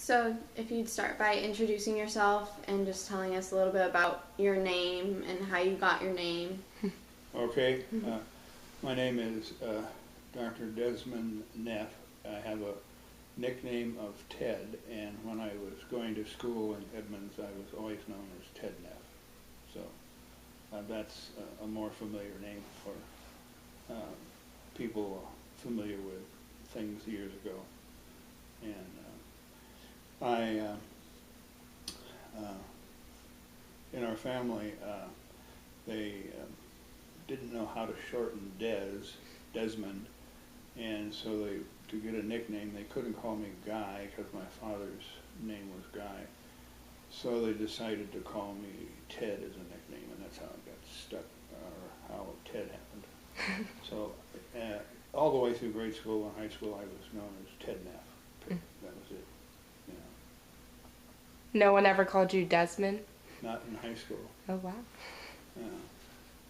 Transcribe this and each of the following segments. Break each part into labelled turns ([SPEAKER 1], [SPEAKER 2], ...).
[SPEAKER 1] So if you'd start by introducing yourself and just telling us a little bit about your name and how you got your name.
[SPEAKER 2] Okay, my name is Dr. Desmond Neff. I have a nickname of Ted, and when I was going to school in Edmonds, I was always known as Ted Neff. So that's a more familiar name for people familiar with things years ago. And in our family, they didn't know how to shorten Desmond, and so to get a nickname, they couldn't call me Guy because my father's name was Guy. So they decided to call me Ted as a nickname, and that's how it got stuck, or how Ted happened. So all the way through grade school and high school, I was known as Ted Neff. That was it. You know.
[SPEAKER 3] No one ever called you Desmond?
[SPEAKER 2] Not in high school.
[SPEAKER 3] Oh, wow.
[SPEAKER 2] Yeah.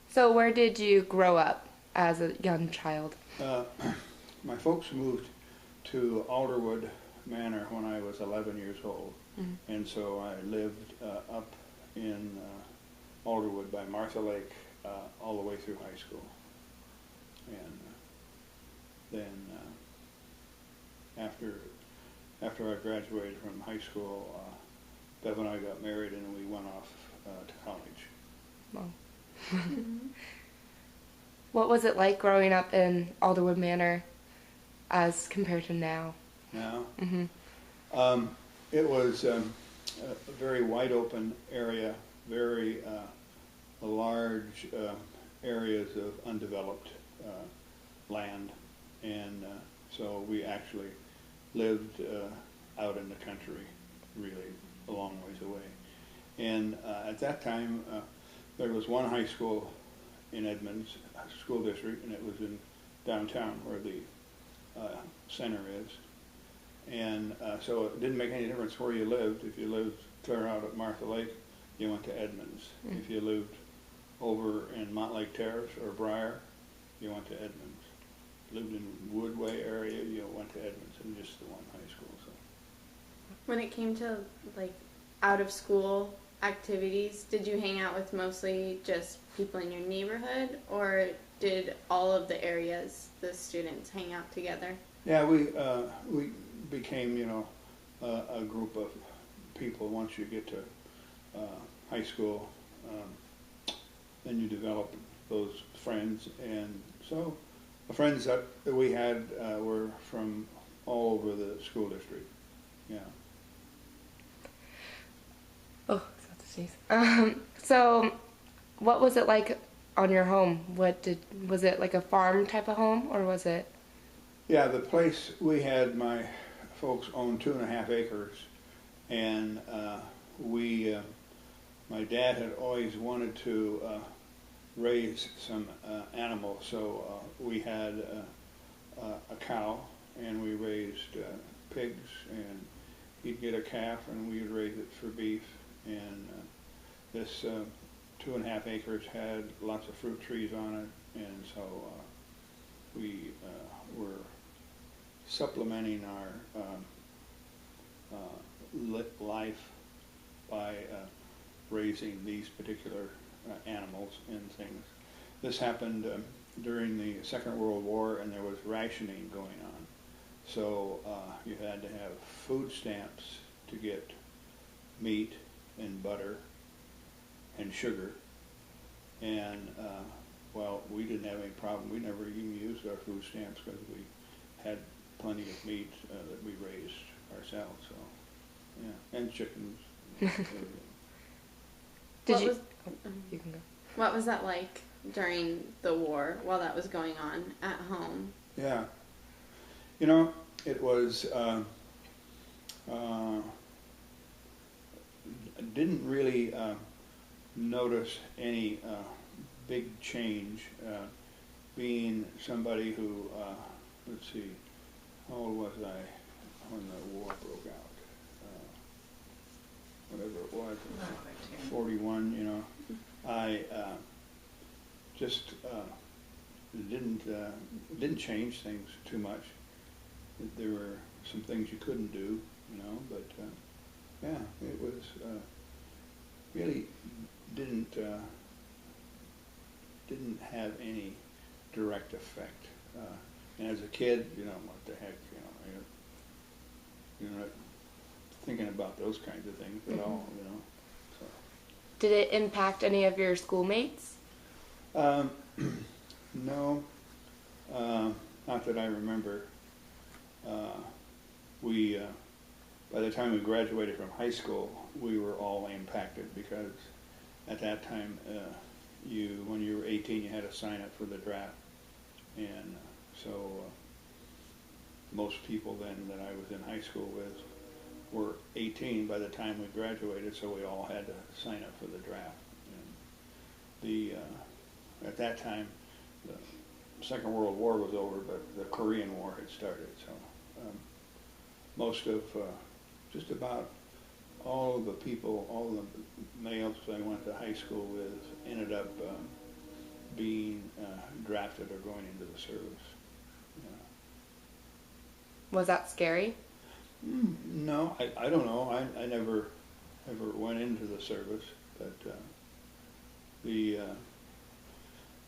[SPEAKER 3] So where did you grow up as a young child?
[SPEAKER 2] My folks moved to Alderwood Manor when I was 11 years old. Mm-hmm. And so I lived up in Alderwood by Martha Lake all the way through high school. And then after I graduated from high school, Bev and I got married and we went off to college.
[SPEAKER 3] Wow. What was it like growing up in Alderwood Manor as compared to now?
[SPEAKER 2] Now?
[SPEAKER 3] Mm-hmm.
[SPEAKER 2] It was a very wide open area, very large areas of undeveloped land, and so we actually lived out in the country, really a long ways away. And at that time, there was one high school in Edmonds School District, and it was in downtown where the center is. And so it didn't make any difference where you lived. If you lived clear out at Martha Lake, you went to Edmonds. Mm. If you lived over in Montlake Terrace or Briar, you went to Edmonds. Lived in Woodway area, you went to Edmonds, and just the one high school. So
[SPEAKER 1] when it came to like out of school activities, did you hang out with mostly just people in your neighborhood, or did all of the areas, the students, hang out together?
[SPEAKER 2] Yeah, we became, you know, a group of people once you get to high school. Then you develop those friends, and so the friends that we had were from all over the school district. Yeah.
[SPEAKER 3] Oh, so what was it like on your home? Was it like a farm type of home, or was it?
[SPEAKER 2] Yeah, the place we had, my folks owned 2.5 acres, and my dad had always wanted to raise some animals, so we had a cow, and we raised pigs, and he'd get a calf, and we would raise it for beef. And this 2.5 acres had lots of fruit trees on it, and so we were supplementing our life by raising these particular animals and things. This happened during the Second World War, and there was rationing going on. So you had to have food stamps to get meat and butter and sugar, and well, we didn't have any problem. We never even used our food stamps because we had plenty of meat that we raised ourselves. So yeah, and chickens.
[SPEAKER 3] You can go.
[SPEAKER 1] What was that like during the war while that was going on at home?
[SPEAKER 2] Yeah, you know, it was. Didn't really notice any big change. Being somebody who, let's see, how old was I when the war broke out? Whatever it was, 41. You know, I just didn't change things too much. There were some things you couldn't do, you know, but yeah, it was really didn't have any direct effect. And as a kid, you know, what the heck, you know, you're not thinking about those kinds of things at all, you know. So.
[SPEAKER 3] Did it impact any of your schoolmates?
[SPEAKER 2] No, not that I remember. We, by the time we graduated from high school, we were all impacted because at that time, when you were 18, you had to sign up for the draft, and so most people then that I was in high school with were 18 by the time we graduated, so we all had to sign up for the draft. And at that time, the Second World War was over, but the Korean War had started, so most of, just about all of the people, all the males I went to high school with ended up being drafted or going into the service.
[SPEAKER 3] Was that scary?
[SPEAKER 2] No, I don't know. I never ever went into the service, but you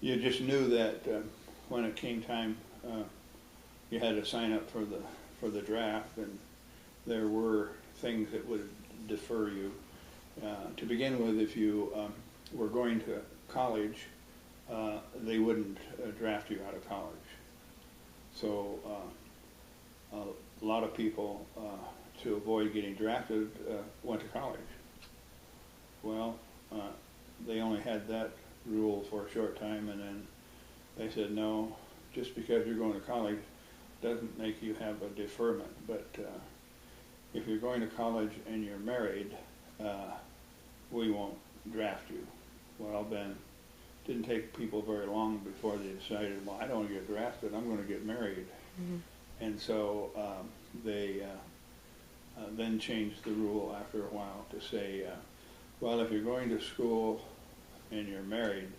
[SPEAKER 2] just knew that when it came time, you had to sign up for the draft, and there were things that would defer you. To begin with, if you were going to college, they wouldn't draft you out of college. So a lot of people, to avoid getting drafted, went to college. Well, they only had that rule for a short time, and then they said, no, just because you're going to college doesn't make you have a deferment, but if you're going to college and you're married, we won't draft you. Well, then it didn't take people very long before they decided, well, I don't want to get drafted, I'm going to get married. Mm-hmm. And so they then changed the rule after a while to say, well, if you're going to school and you're married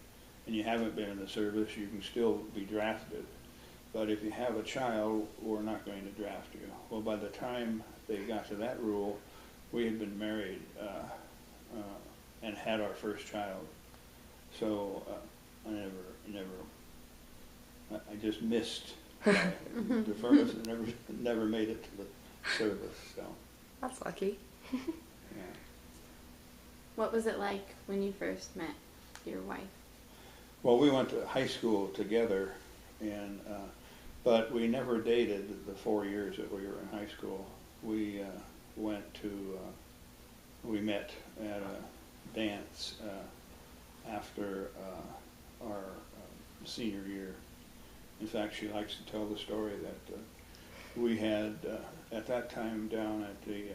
[SPEAKER 2] and you haven't been in the service, you can still be drafted. But if you have a child, we're not going to draft you. Well, by the time they got to that rule, we had been married and had our first child. So I just missed the first and never made it to the service. So
[SPEAKER 3] that's lucky.
[SPEAKER 2] Yeah.
[SPEAKER 1] What was it like when you first met your wife?
[SPEAKER 2] Well, we went to high school together, and but we never dated the 4 years that we were in high school. We we met at a dance after our senior year. In fact, she likes to tell the story that we had, at that time, down at the,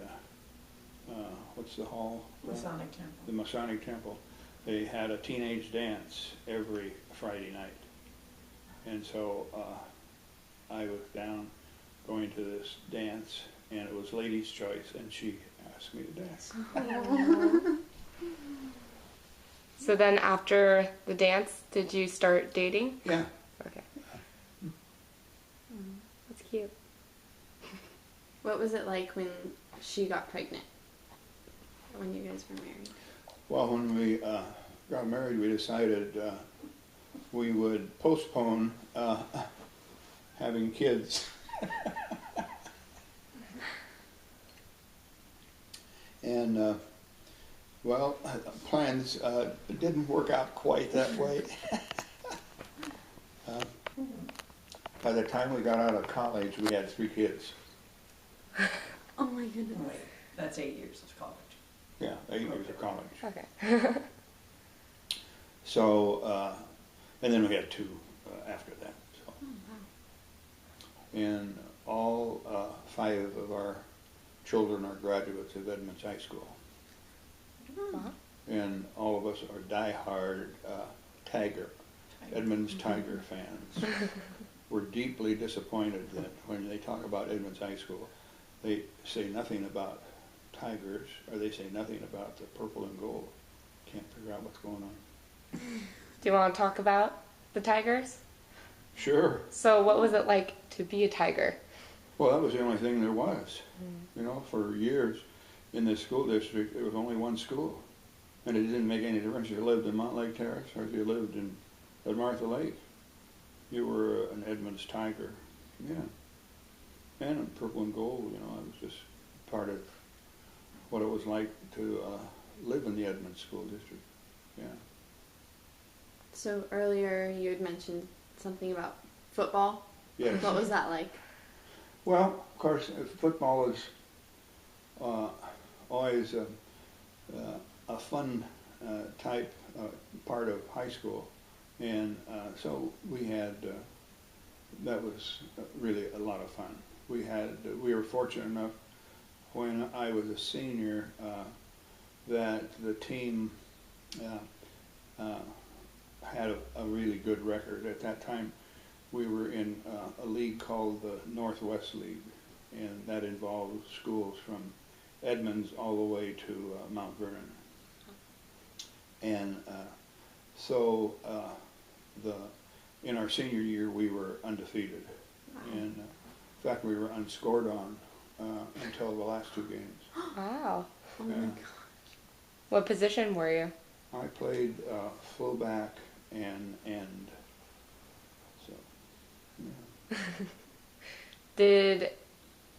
[SPEAKER 2] what's the hall?
[SPEAKER 4] Masonic Temple.
[SPEAKER 2] The Masonic Temple. They had a teenage dance every Friday night. And so I was down going to this dance, and it was ladies' choice, and she asked me to dance.
[SPEAKER 3] So then after the dance, did you start dating?
[SPEAKER 2] Yeah.
[SPEAKER 3] Okay. That's cute.
[SPEAKER 1] What was it like when she got pregnant? When you guys were married?
[SPEAKER 2] Well, when we got married, we decided we would postpone having kids. And, well, plans didn't work out quite that way. By the time we got out of college, we had 3 kids.
[SPEAKER 1] Oh my goodness.
[SPEAKER 4] Wait, that's 8 years of college.
[SPEAKER 2] Yeah, 8 years of college.
[SPEAKER 3] Okay.
[SPEAKER 2] So, and then we had 2 after that. So.
[SPEAKER 1] Oh, wow.
[SPEAKER 2] And all 5 of our children are graduates of Edmonds High School.
[SPEAKER 3] Uh-huh.
[SPEAKER 2] And all of us are diehard Edmonds Tiger fans. We're deeply disappointed that when they talk about Edmonds High School, they say nothing about Tigers, or they say nothing about the purple and gold. Can't figure out what's going on.
[SPEAKER 3] Do you want to talk about the Tigers?
[SPEAKER 2] Sure.
[SPEAKER 3] So what was it like to be a Tiger?
[SPEAKER 2] Well, that was the only thing there was. You know, for years in this school district, there was only one school. And it didn't make any difference if you lived in Montlake Terrace or if you lived at Martha Lake. You were an Edmonds Tiger. Yeah. And in purple and gold, you know, it was just part of what it was like to live in the Edmonds School District. Yeah.
[SPEAKER 1] So earlier you had mentioned something about football.
[SPEAKER 2] Yes.
[SPEAKER 1] What was that like?
[SPEAKER 2] Well, of course, football is always a fun type part of high school, and so we had that was really a lot of fun. We were fortunate enough when I was a senior that the team had a really good record. At that time, we were in a league called the Northwest League, and that involved schools from Edmonds all the way to Mount Vernon. And so in our senior year, we were undefeated.
[SPEAKER 1] Wow.
[SPEAKER 2] And in fact, we were unscored on until the last two games.
[SPEAKER 3] Wow.
[SPEAKER 1] Oh my
[SPEAKER 2] Yeah.
[SPEAKER 1] God.
[SPEAKER 3] What position were you?
[SPEAKER 2] I played fullback and end. So, yeah.
[SPEAKER 3] Did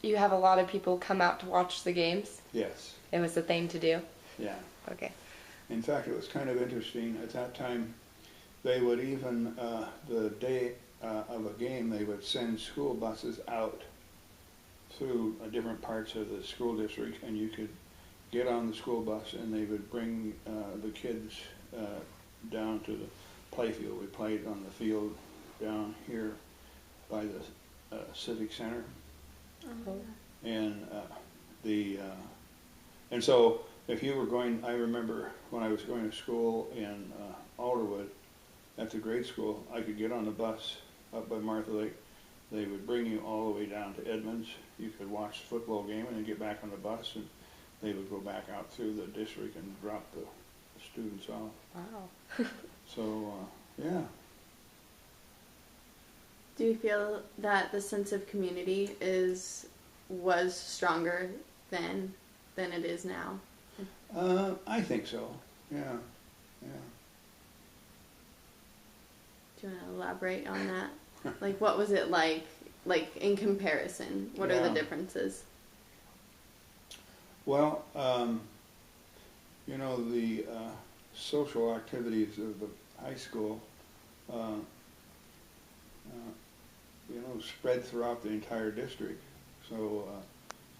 [SPEAKER 3] you have a lot of people come out to watch the games?
[SPEAKER 2] Yes.
[SPEAKER 3] It was the thing to do?
[SPEAKER 2] Yeah.
[SPEAKER 3] Okay.
[SPEAKER 2] In fact, it was kind of interesting. At that time, they would even, the day of a game, they would send school buses out through different parts of the school district, and you could get on the school bus and they would bring the kids down to the playfield. We played on the field down here by the Civic Center.
[SPEAKER 1] Oh.
[SPEAKER 2] And and so if you were going, I remember when I was going to school in Alderwood at the grade school, I could get on the bus up by Martha Lake. They would bring you all the way down to Edmonds. You could watch the football game and then get back on the bus, and they would go back out through the district and drop the students off.
[SPEAKER 3] Wow.
[SPEAKER 2] So, yeah.
[SPEAKER 1] Do you feel that the sense of community was stronger then than it is now?
[SPEAKER 2] I think so. Yeah. Yeah.
[SPEAKER 1] Do you want to elaborate on that? Like, what was it like in comparison? What are the
[SPEAKER 2] Yeah.
[SPEAKER 1] differences?
[SPEAKER 2] Well, you know, the social activities of the high school, you know, spread throughout the entire district. So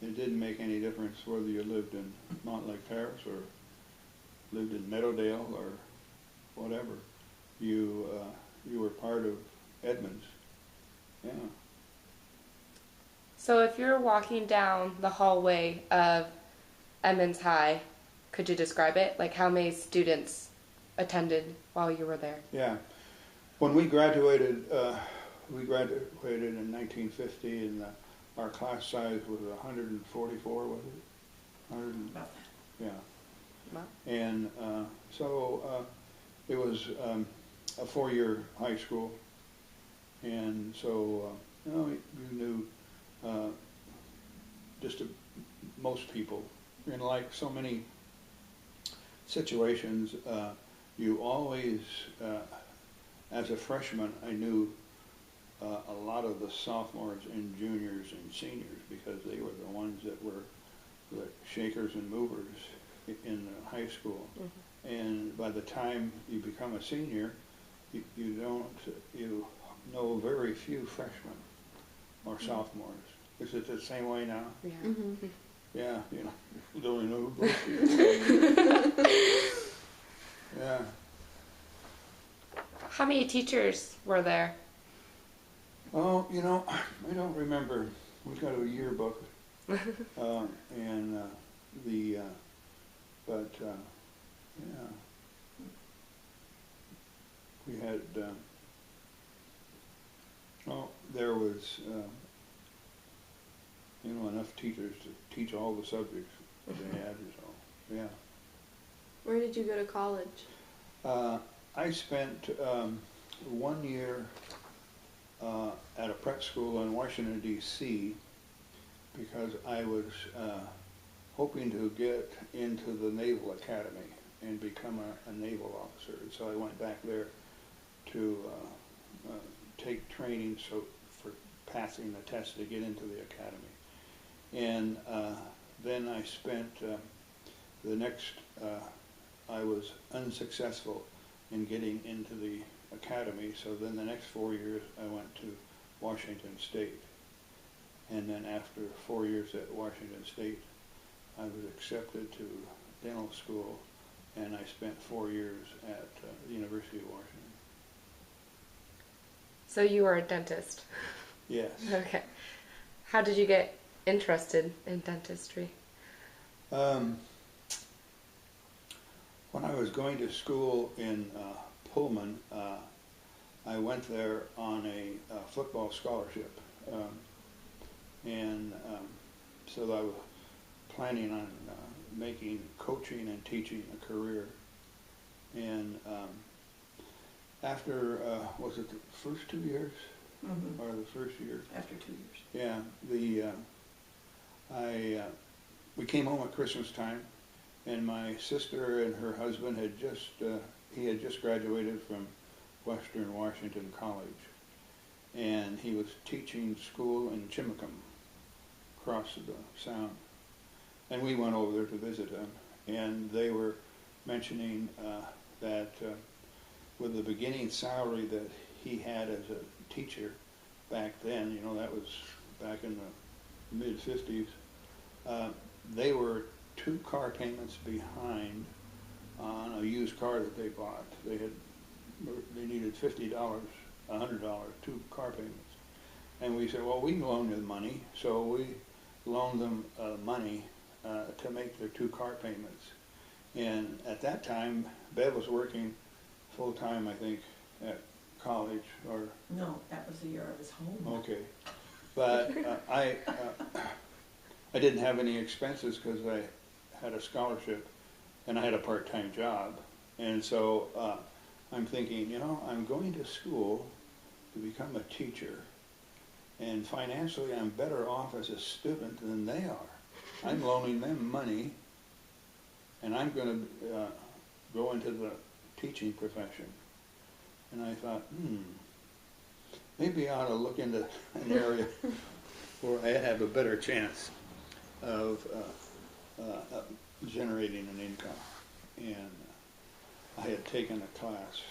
[SPEAKER 2] it didn't make any difference whether you lived in Montlake Terrace or lived in Meadowdale or whatever. You were part of Edmonds. Yeah.
[SPEAKER 3] So if you're walking down the hallway of Edmonds High, could you describe it? Like how many students attended while you were there?
[SPEAKER 2] Yeah. When we graduated in 1950, and our class size was 144, was it? 100.
[SPEAKER 4] About that.
[SPEAKER 2] Yeah.
[SPEAKER 3] Wow.
[SPEAKER 2] And so it was a four-year high school, and so you know, you knew just most people. And like so many situations, you always, as a freshman, I knew a lot of the sophomores and juniors and seniors because they were the ones that were the shakers and movers in the high school. Mm-hmm. And by the time you become a senior, you know very few freshmen or sophomores. Is it the same way now?
[SPEAKER 3] Yeah.
[SPEAKER 1] Mm-hmm.
[SPEAKER 2] Yeah, you know, you don't even know who those people are. Yeah.
[SPEAKER 3] How many teachers were there?
[SPEAKER 2] Oh, you know, I don't remember. We got a yearbook, and but yeah, we had. Well, there was, you know, enough teachers to teach all the subjects that they had. So, yeah.
[SPEAKER 1] Where did you go to college?
[SPEAKER 2] I spent 1 year at a prep school in Washington, D.C., because I was hoping to get into the Naval Academy and become a naval officer. And so I went back there to take training for passing the test to get into the academy. And then I spent the next, I was unsuccessful in getting into the academy, so then the next 4 years I went to Washington State. And then after 4 years at Washington State, I was accepted to dental school, and I spent 4 years at the University of Washington.
[SPEAKER 3] So you were a dentist?
[SPEAKER 2] Yes.
[SPEAKER 3] Okay. How did you get interested in dentistry?
[SPEAKER 2] When I was going to school in Pullman, I went there on a football scholarship, and so I was planning on making coaching and teaching a career. And after, was it the first 2 years?
[SPEAKER 4] Mm-hmm.
[SPEAKER 2] Or the first year?
[SPEAKER 4] After 2 years.
[SPEAKER 2] Yeah, we came home at Christmas time, and my sister and her husband had he had just graduated from Western Washington College, and he was teaching school in Chimacum, across the Sound. And we went over there to visit him, and they were mentioning that with the beginning salary that he had as a teacher back then, that was back in the mid-50s, they were 2 car payments behind on a used car that they bought. They needed $50, $100, 2 car payments. And we said, well, we can loan you the money. So we loaned them money to make their 2 car payments. And at that time, Bev was working full-time, I think, at college, or...
[SPEAKER 4] No, that was the year I was home.
[SPEAKER 2] Okay. But I didn't have any expenses because I had a scholarship and I had a part-time job. And so I'm thinking, I'm going to school to become a teacher, and financially I'm better off as a student than they are. I'm loaning them money, and I'm going to go into the teaching profession. And I thought, maybe I ought to look into an area where I have a better chance of generating an income. And I had taken a class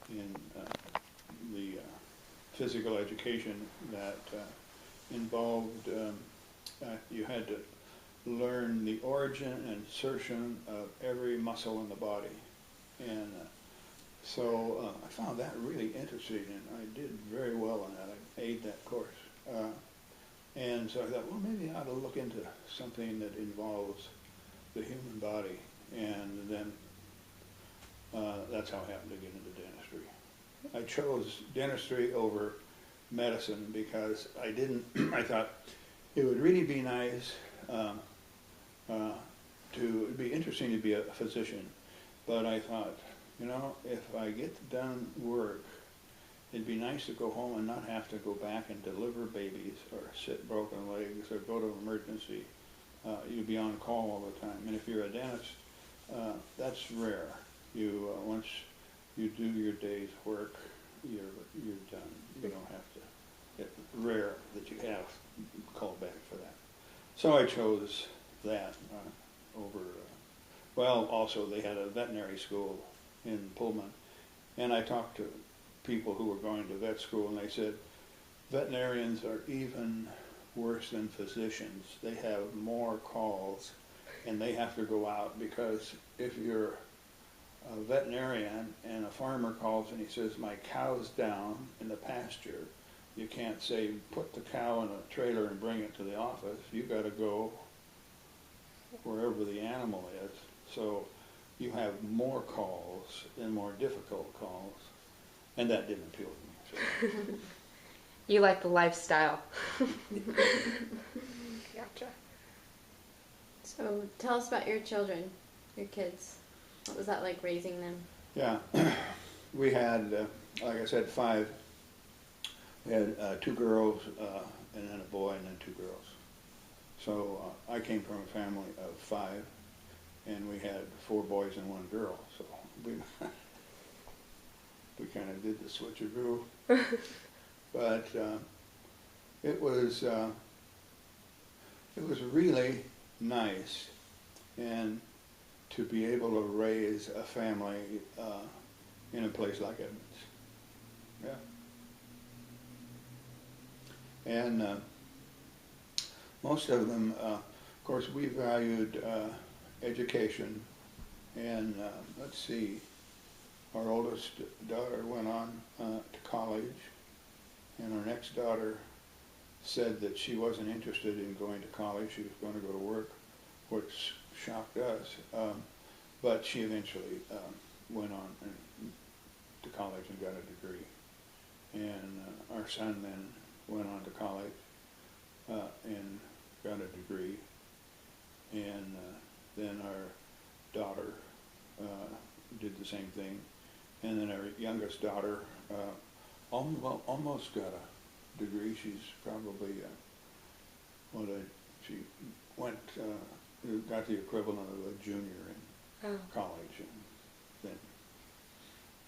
[SPEAKER 2] in the physical education that involved, you had to learn the origin and insertion of every muscle in the body. And so I found that really interesting, and I did very well on that. I made that course. And so I thought, well, maybe I ought to look into something that involves the human body. And then that's how I happened to get into dentistry. I chose dentistry over medicine because I thought it would really be nice it'd be interesting to be a physician. But I thought, if I get done work, it'd be nice to go home and not have to go back and deliver babies or sit broken legs or go to emergency. You'd be on call all the time. And if you're a dentist, that's rare. Once you do your day's work, you're done. You don't have to. It's rare that you have called back for that. So I chose that over. Also they had a veterinary school in Pullman, and I talked to people who were going to vet school, and they said veterinarians are even worse than physicians. They have more calls, and they have to go out, because if you're a veterinarian and a farmer calls and he says, my cow's down in the pasture, you can't say, put the cow in a trailer and bring it to the office. You got to go wherever the animal is. So you have more calls and more difficult calls, and that didn't appeal to me. So.
[SPEAKER 3] You like the lifestyle.
[SPEAKER 1] Gotcha. So tell us about your children, your kids. What was that like raising them?
[SPEAKER 2] Yeah, we had, like I said, 5. We had 2 girls and then a boy, and then 2 girls. So I came from a family of 5, and we had 4 boys and 1 girl. So we we kind of did the switcheroo. But it was really nice, and to be able to raise a family in a place like Edmonds. Yeah. And most of them, of course, we valued education. And let's see, our oldest daughter went on to college, and our next daughter said that she wasn't interested in going to college. She was going to go to work, which shocked us. But she eventually went on to college and got a degree. And our son then went on to college and got a degree. And then our daughter did the same thing. And then our youngest daughter almost got a degree. She's probably she went got the equivalent of a junior in college, and then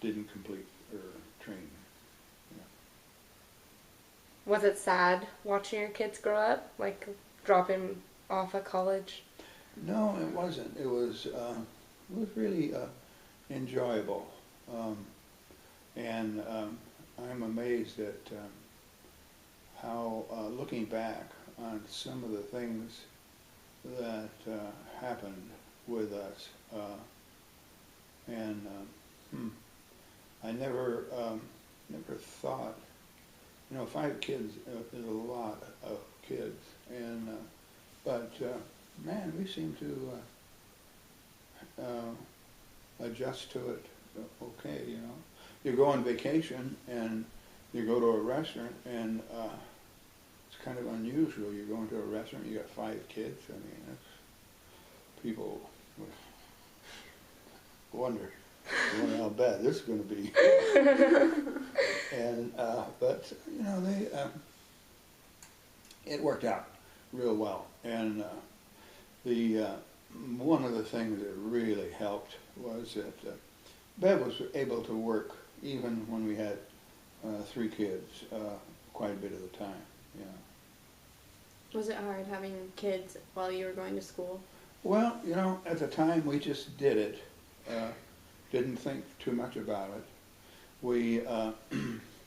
[SPEAKER 2] didn't complete her training. Yeah.
[SPEAKER 3] Was it sad watching your kids grow up, like dropping off at college?
[SPEAKER 2] No, it wasn't. It was really enjoyable, and I'm amazed at how, looking back on some of the things that happened with us, and I never thought, 5 kids is a lot of kids, and but man, we seem to adjust to it okay. You go on vacation and you go to a restaurant, and it's kind of unusual. You go into a restaurant, you got 5 kids. I mean, that's, people wonder how bad this is going to be. And but it worked out real well. And the one of the things that really helped was that Bev was able to work even when we had 3 kids quite a bit of the time. Yeah.
[SPEAKER 1] Was it hard having kids while you were going to school?
[SPEAKER 2] Well, at the time we just did it. Didn't think too much about it. We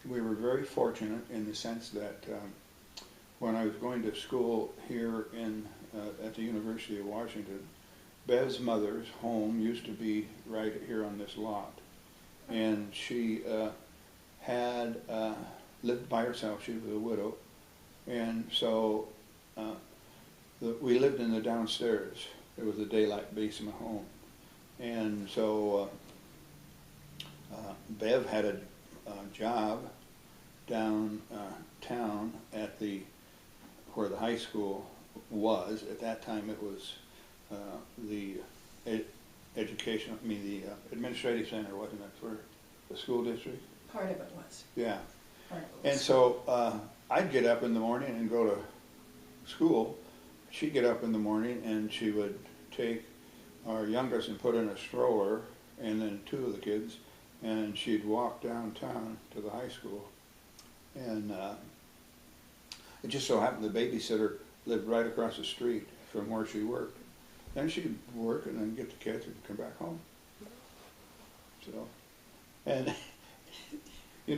[SPEAKER 2] were very fortunate in the sense that when I was going to school here at the University of Washington, Bev's mother's home used to be right here on this lot, and she had lived by herself. She was a widow, and so we lived in the downstairs. It was a daylight basement home, and so Bev had a job downtown at where the high school was. At that time, it was the administrative center, wasn't it, for the school district?
[SPEAKER 4] Part of it was.
[SPEAKER 2] Yeah.
[SPEAKER 4] Part of it was.
[SPEAKER 2] And so I'd get up in the morning and go to school. She'd get up in the morning and she would take our youngest and put in a stroller, and then 2 of the kids, and she'd walk downtown to the high school. And it just so happened the babysitter lived right across the street from where she worked. Then she'd work and then get the kids and come back home. So, and you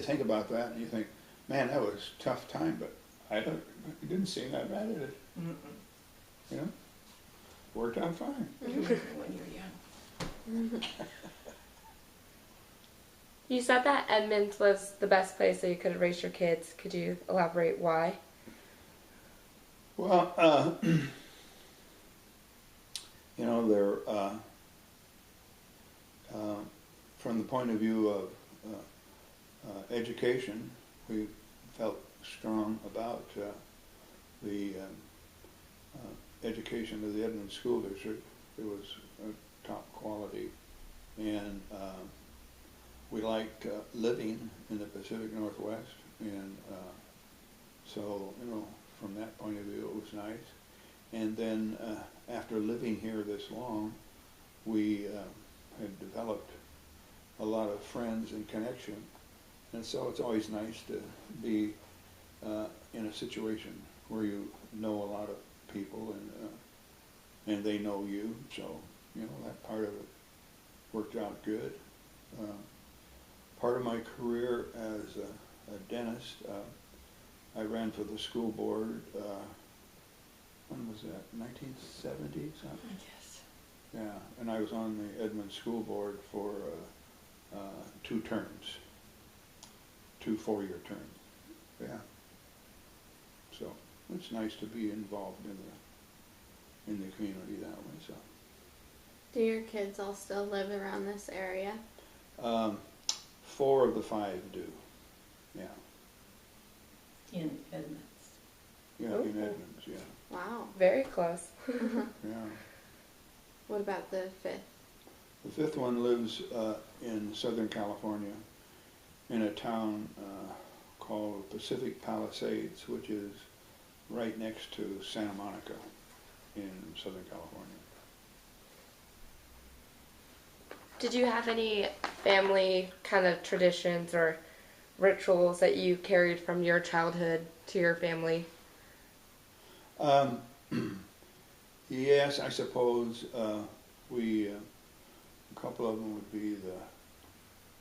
[SPEAKER 2] think about that and you think, man, that was a tough time, but it didn't seem that bad, did it? Mm-mm. Worked out fine.
[SPEAKER 4] When you're young.
[SPEAKER 3] You said that Edmonds was the best place that you could raise your kids. Could you elaborate why?
[SPEAKER 2] Well, they're from the point of view of education, we felt strong about the education of the Edmonds School District. It was top quality, and we liked living in the Pacific Northwest, And so, you know, from that point of view, it was nice. And then after living here this long, we had developed a lot of friends and connection. And so it's always nice to be in a situation where you know a lot of people and they know you. So, you know, that part of it worked out good. Part of my career as a dentist, I ran for the school board, when was that, 1970 something?
[SPEAKER 4] Yes.
[SPEAKER 2] Yeah, and I was on the Edmonds School Board for 2 terms, 2 4-year terms. Yeah. So it's nice to be involved in the community that way. So.
[SPEAKER 1] Do your kids all still live around this area?
[SPEAKER 2] 4 of the 5 do. Yeah.
[SPEAKER 4] In Edmonds.
[SPEAKER 2] Yeah,
[SPEAKER 3] Oh,
[SPEAKER 2] in
[SPEAKER 3] cool.
[SPEAKER 2] Edmonds. Yeah.
[SPEAKER 1] Wow.
[SPEAKER 3] Very close.
[SPEAKER 2] Yeah.
[SPEAKER 1] What about the 5th?
[SPEAKER 2] The 5th one lives in Southern California, in a town called Pacific Palisades, which is right next to Santa Monica in Southern California.
[SPEAKER 3] Did you have any family kind of traditions or rituals that you carried from your childhood to your family?
[SPEAKER 2] Yes, I suppose we, a couple of them would be the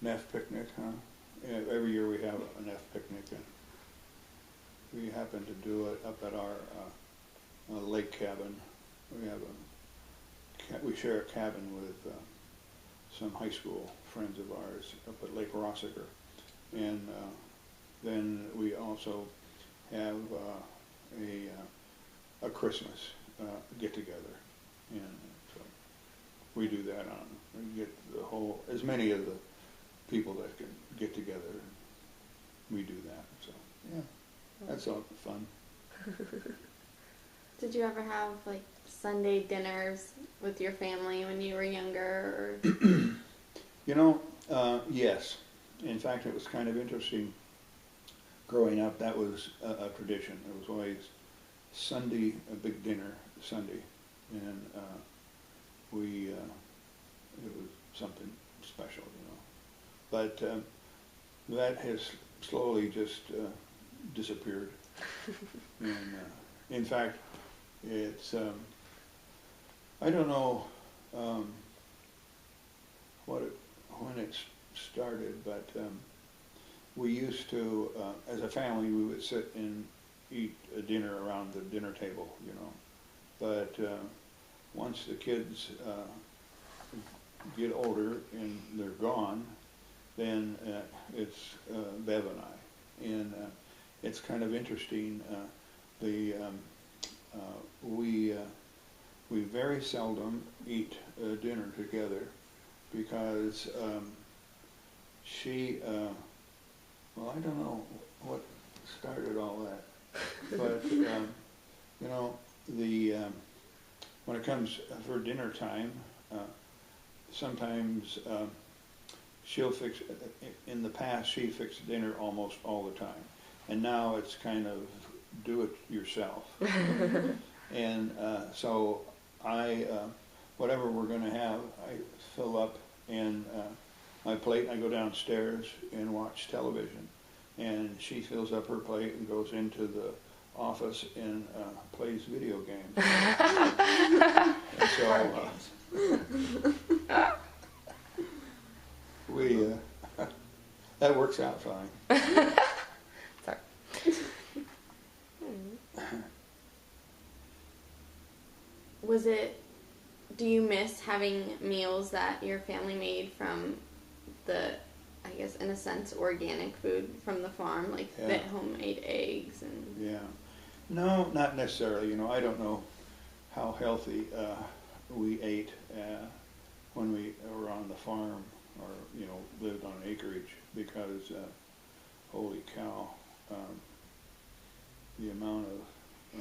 [SPEAKER 2] Neff picnic, huh? Yeah, every year we have a Neff picnic, and we happen to do it up at our lake cabin. We have we share a cabin with some high school friends of ours up at Lake Rossiter, and then we also have a Christmas get together, and so we do that we get the whole, as many of the people that can get together, we do that. So yeah, that's all fun.
[SPEAKER 1] Did you ever have like Sunday dinners with your family when you were younger? Or?
[SPEAKER 2] You know, yes. In fact, it was kind of interesting. Growing up, that was a tradition. It was always Sunday, a big dinner Sunday, and it was something special, you know. But that has slowly just disappeared. And in fact, it's I don't know when it started, but we used to, as a family, we would sit and eat a dinner around the dinner table, you know. But once the kids get older and they're gone, then it's Bev and I, and it's kind of interesting. We very seldom eat dinner together because she, well, I don't know what started all that, but you know, when it comes for dinner time, sometimes she'll fix. In the past, she fixed dinner almost all the time, and now it's kind of do it yourself. And so I, whatever we're going to have, I fill up in my plate, and I go downstairs and watch television. And she fills up her plate and goes into the office and plays video games. And so we that works out fine.
[SPEAKER 3] Sorry.
[SPEAKER 1] Do you miss having meals that your family made from the, I guess, in a sense, organic food from the farm, like the homemade eggs and...
[SPEAKER 2] Yeah. No, not necessarily. You know, I don't know how healthy we ate when we were on the farm or, you know, lived on acreage because, holy cow, the amount of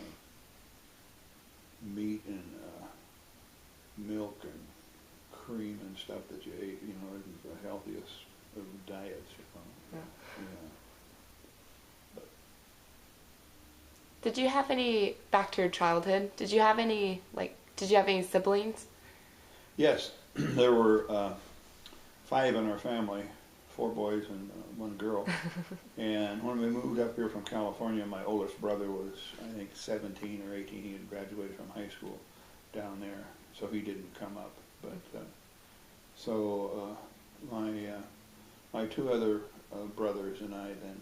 [SPEAKER 2] meat and milk and cream and stuff that you ate, you know, isn't the healthiest of diets, you know.
[SPEAKER 3] Yeah. Did you have any, back to your childhood, did you have any siblings?
[SPEAKER 2] Yes, there were 5 in our family, 4 boys and 1 girl. And when we moved up here from California, my oldest brother was, I think, 17 or 18. He had graduated from high school down there, so he didn't come up. But my 2 other brothers and I then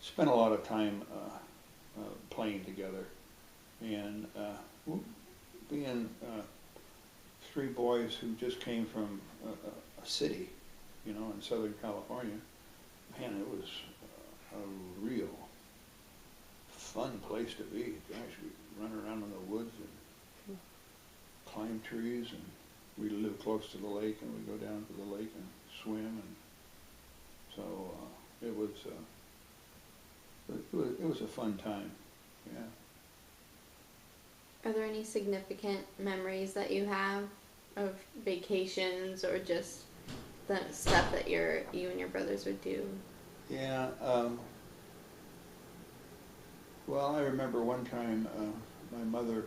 [SPEAKER 2] spent a lot of time playing together. And being 3 boys who just came from a city, you know, in Southern California, man, it was a real fun place to be. Gosh, we'd run around in the woods and climb trees, and we lived close to the lake, and we'd go down to the lake and swim, and so it was a fun time, yeah.
[SPEAKER 1] Are there any significant memories that you have of vacations or just the stuff that you and your brothers would do?
[SPEAKER 2] Yeah, well, I remember one time my mother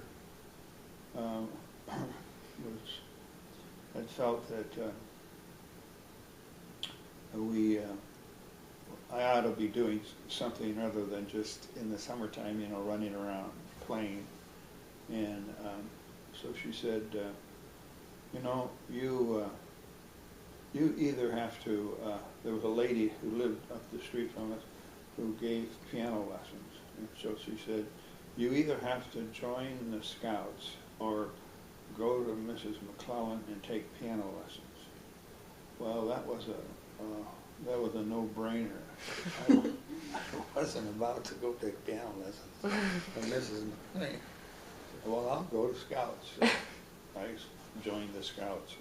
[SPEAKER 2] had felt that I ought to be doing something other than just in the summertime, you know, running around playing. And so she said, you know, you either have to, there was a lady who lived up the street from us who gave piano lessons. And so she said, you either have to join the Scouts or go to Mrs. McClellan and take piano lessons. Well, that was a no-brainer. I wasn't about to go take piano lessons from Mrs. McClellan. Well, I'll go to Scouts. So I joined the Scouts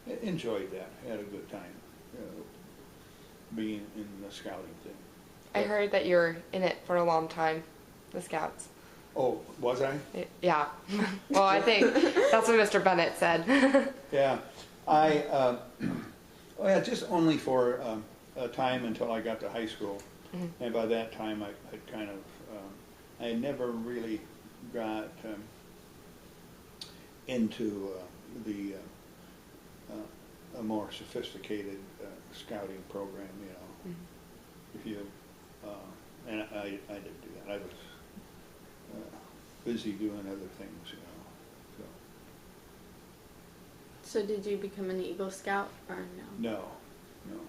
[SPEAKER 2] and enjoyed that. Had a good time, you know, being in the scouting thing.
[SPEAKER 3] I heard that you were in it for a long time, the Scouts.
[SPEAKER 2] Oh, was I?
[SPEAKER 3] Yeah. Well, I think that's what Mr. Bennett said.
[SPEAKER 2] Yeah. Yeah, just only for a time until I got to high school. Mm-hmm. And by that time I had kind of, I never really got into a more sophisticated scouting program, you know. Mm-hmm. If you, and I didn't do that. I was busy doing other things, you know.
[SPEAKER 1] So did you become an Eagle Scout or no?
[SPEAKER 2] No.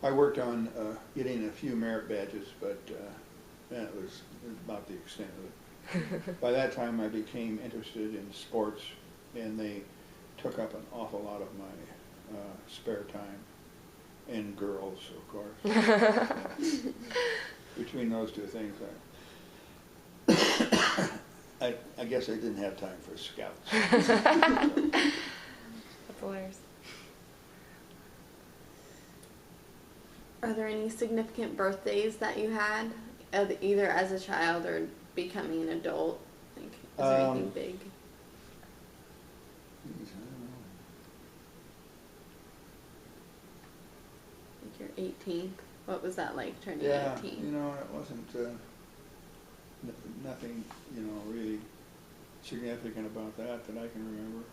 [SPEAKER 2] I worked on getting a few merit badges, but that was about the extent of it. By that time I became interested in sports, and they took up an awful lot of my spare time, and girls, of course. Between those 2 things, I guess I didn't have time for Scouts.
[SPEAKER 3] That's hilarious.
[SPEAKER 1] Are there any significant birthdays that you had, either as a child or becoming an adult? Like, is there anything big? Like your 18th? What was that like, turning 18?
[SPEAKER 2] Yeah, you know, it wasn't nothing, you know, really significant about that I can remember.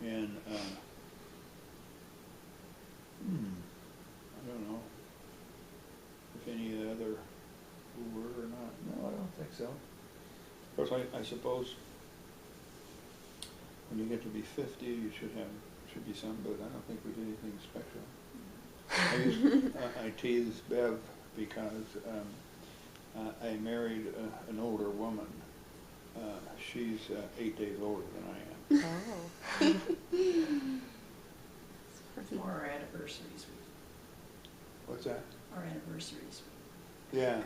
[SPEAKER 2] And I don't know if any of the other who were or not. No, I don't think so. Of course, I suppose when you get to be 50, you should be some, but I don't think we did anything special. I teased Bev because I married an older woman. She's 8 days older than I am.
[SPEAKER 3] Oh.
[SPEAKER 4] For our anniversaries.
[SPEAKER 2] What's that?
[SPEAKER 4] Our anniversaries.
[SPEAKER 2] Yeah.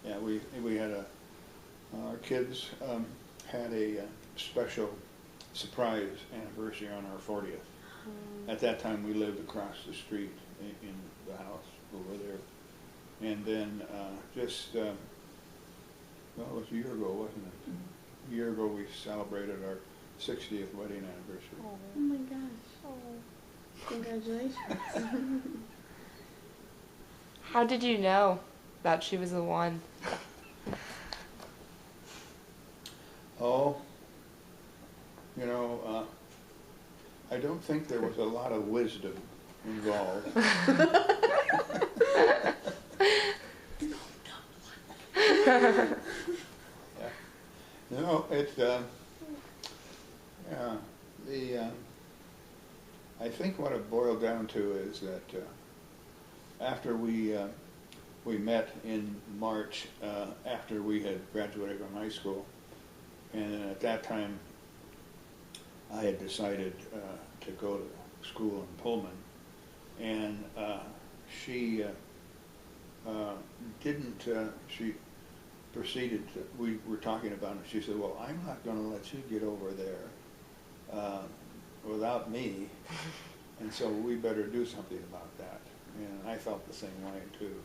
[SPEAKER 2] Yeah, we had our kids had a special surprise anniversary on our 40th. At that time we lived across the street in the house over there. And then well, it was a year ago, wasn't it? Mm-hmm. A year ago we celebrated our 60th wedding anniversary.
[SPEAKER 1] Oh my gosh. Oh. Congratulations.
[SPEAKER 3] How did you know that she was the one?
[SPEAKER 2] Oh, I don't think there was a lot of wisdom involved. Yeah. No, I think what it boiled down to is that after we met in March, after we had graduated from high school, and at that time I had decided to go to school in Pullman, and she didn't, she proceeded to, we were talking about it, she said, well, I'm not going to let you get over there without me, and so we better do something about that. And I felt the same way too.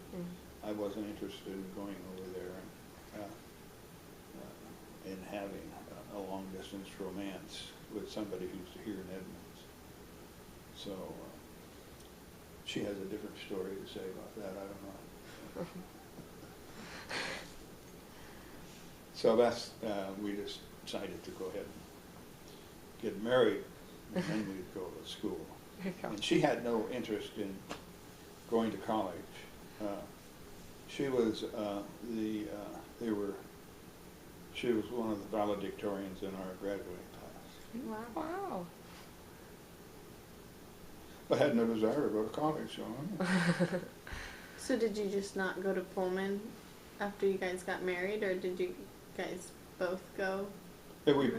[SPEAKER 2] I wasn't interested in going over there and having a long distance romance with somebody who's here in Edmonds. So she has a different story to say about that, I don't know. So that's, we just decided to go ahead and get married, and then we'd go to school. And she had no interest in going to college. She was she was one of the valedictorians in our graduating class.
[SPEAKER 3] Wow.
[SPEAKER 2] But had no desire to go to college, so.
[SPEAKER 1] So did you just not go to Pullman after you guys got married, or did you guys both go?
[SPEAKER 2] Yeah, we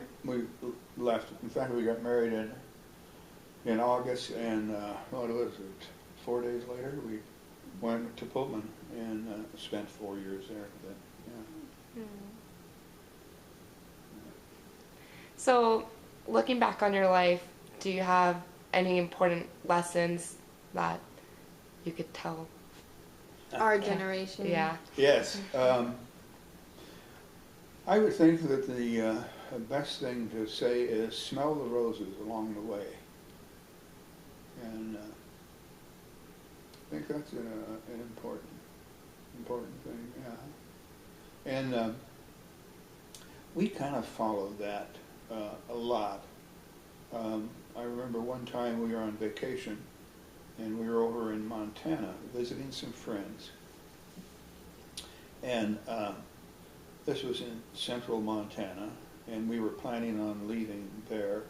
[SPEAKER 2] left. In fact, we got married in August, and what was it? 4 days later, we went to Pullman and spent 4 years there. But, yeah.
[SPEAKER 3] So, looking back on your life, do you have any important lessons that you could tell
[SPEAKER 1] Our generation.
[SPEAKER 3] Yeah.
[SPEAKER 2] Yes. I would think that the best thing to say is smell the roses along the way. And I think that's an important thing, yeah. And we kind of followed that a lot. I remember one time we were on vacation, and we were over in Montana visiting some friends. And this was in central Montana, and we were planning on leaving there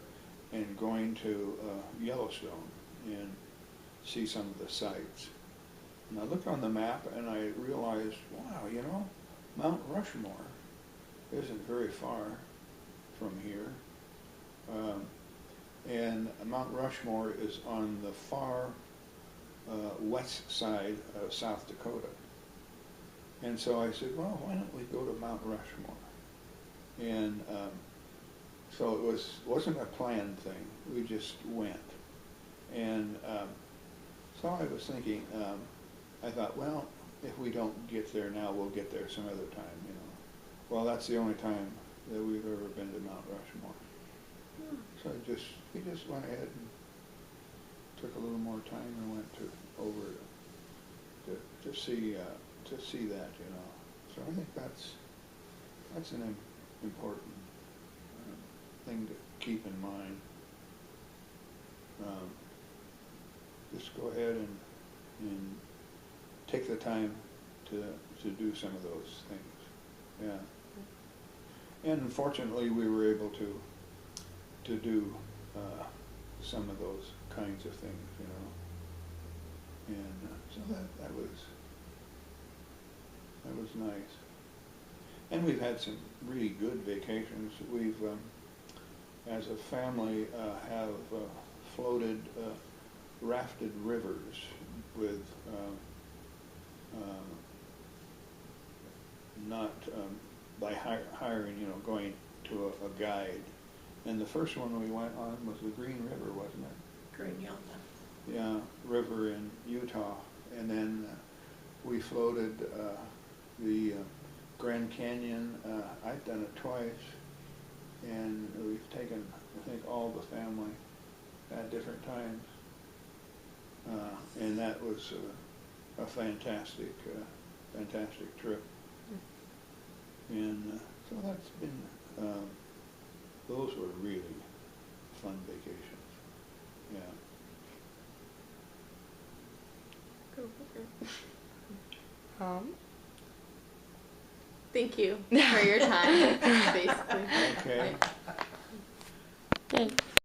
[SPEAKER 2] and going to Yellowstone and see some of the sights. And I looked on the map and I realized, wow, Mount Rushmore isn't very far from here. And Mount Rushmore is on the far west side of South Dakota. And so I said, well, why don't we go to Mount Rushmore? And so it wasn't a planned thing. We just went. And so I was thinking, I thought, well, if we don't get there now, we'll get there some other time, Well, that's the only time that we've ever been to Mount Rushmore. So we just went ahead and took a little more time and went over to see that, So I think that's an important thing to keep in mind. Just go ahead and take the time to do some of those things. Yeah. And fortunately, we were able to do some of those kinds of things, And so that was nice. And we've had some really good vacations. We've, as a family, have floated, rafted rivers with not by hiring, going to a guide. And the first one we went on was the Green River, wasn't it?
[SPEAKER 4] Green Yellow.
[SPEAKER 2] Yeah, river in Utah. And then we floated the Grand Canyon. I've done it twice. And we've taken, I think, all the family at different times. And that was a fantastic fantastic trip. And so that's been, those were really fun vacations. Yeah.
[SPEAKER 1] Thank you for your time, basically.
[SPEAKER 2] Okay.
[SPEAKER 3] Yay.